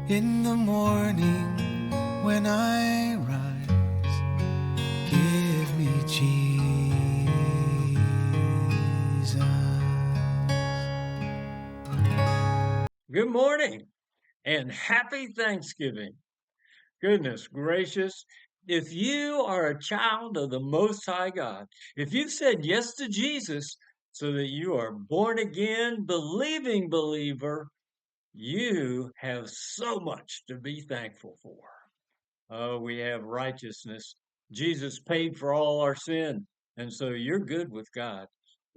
In the morning when I rise, give me Jesus. Good morning and happy Thanksgiving. Goodness gracious, if you are a child of the Most High God, if you've said yes to Jesus so that you are born again, believing believer, you have so much to be thankful for. Oh, we have righteousness. Jesus paid for all our sin, and so you're good with God.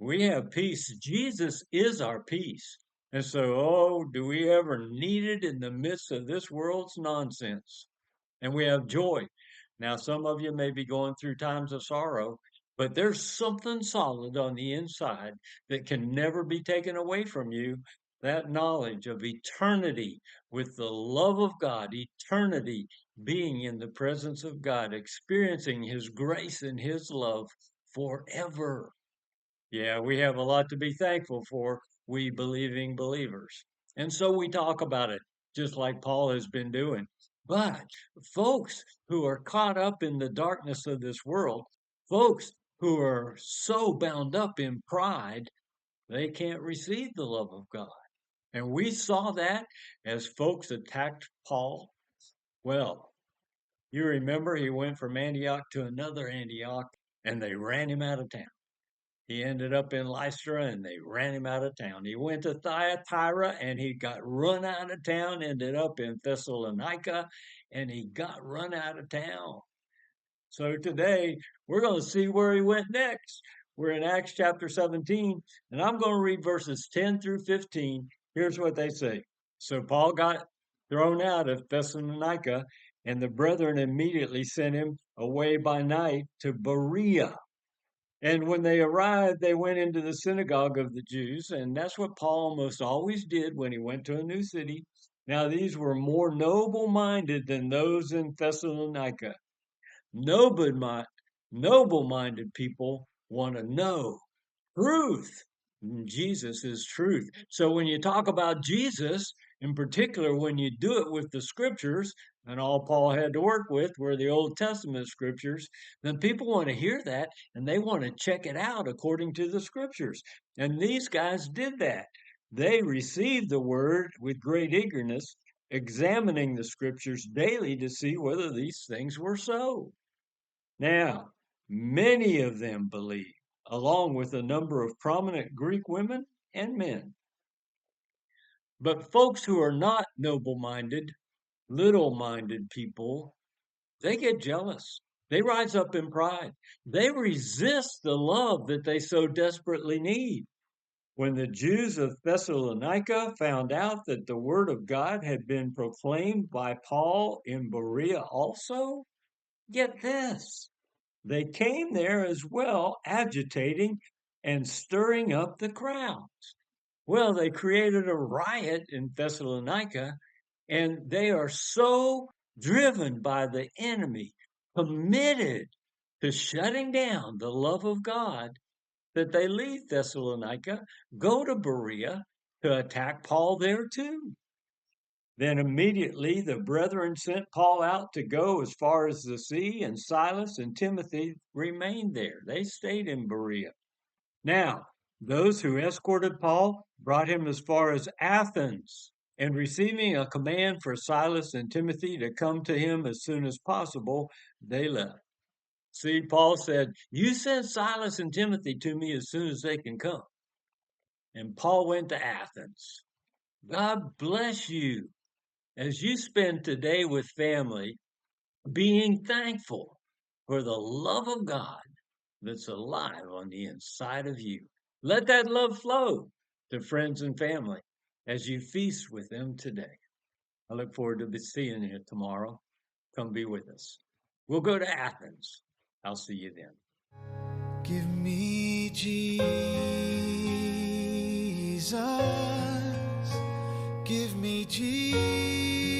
We have peace. Jesus is our peace. And so, oh, do we ever need it in the midst of this world's nonsense? And we have joy. Now, some of you may be going through times of sorrow, but there's something solid on the inside that can never be taken away from you. That knowledge of eternity with the love of God, eternity being in the presence of God, experiencing His grace and His love forever. Yeah, we have a lot to be thankful for, we believing believers. And so we talk about it, just like Paul has been doing. But folks who are caught up in the darkness of this world, folks who are so bound up in pride, they can't receive the love of God. And we saw that as folks attacked Paul. Well, you remember he went from Antioch to another Antioch and they ran him out of town. He ended up in Lystra and they ran him out of town. He went to Thyatira and he got run out of town, ended up in Thessalonica and he got run out of town. So today we're going to see where he went next. We're in Acts chapter 17 and I'm going to read verses 10 through 15. Here's what they say. So Paul got thrown out of Thessalonica and the brethren immediately sent him away by night to Berea. And when they arrived, they went into the synagogue of the Jews, and that's what Paul almost always did when he went to a new city. Now, these were more noble minded than those in Thessalonica. Noble minded people want to know truth. Jesus is truth. So when you talk about Jesus, in particular, when you do it with the scriptures, and all Paul had to work with were the Old Testament scriptures, then people want to hear that and they want to check it out according to the scriptures. And these guys did that. They received the word with great eagerness, examining the scriptures daily to see whether these things were so. Now, many of them believed, along with a number of prominent Greek women and men. But folks who are not noble-minded, little-minded people, they get jealous. They rise up in pride. They resist the love that they so desperately need. When the Jews of Thessalonica found out that the word of God had been proclaimed by Paul in Berea also, get this. They came there as well, agitating and stirring up the crowds. Well, they created a riot in Thessalonica, and they are so driven by the enemy, committed to shutting down the love of God, that they leave Thessalonica, go to Berea to attack Paul there too. Then immediately the brethren sent Paul out to go as far as the sea, and Silas and Timothy remained there. They stayed in Berea. Now, those who escorted Paul brought him as far as Athens, and receiving a command for Silas and Timothy to come to him as soon as possible, they left. See, Paul said, "You send Silas and Timothy to me as soon as they can come." And Paul went to Athens. God bless you as you spend today with family, being thankful for the love of God that's alive on the inside of you. Let that love flow to friends and family as you feast with them today. I look forward to seeing you tomorrow. Come be with us. We'll go to Athens. I'll see you then. Give me Jesus. Give me Jesus.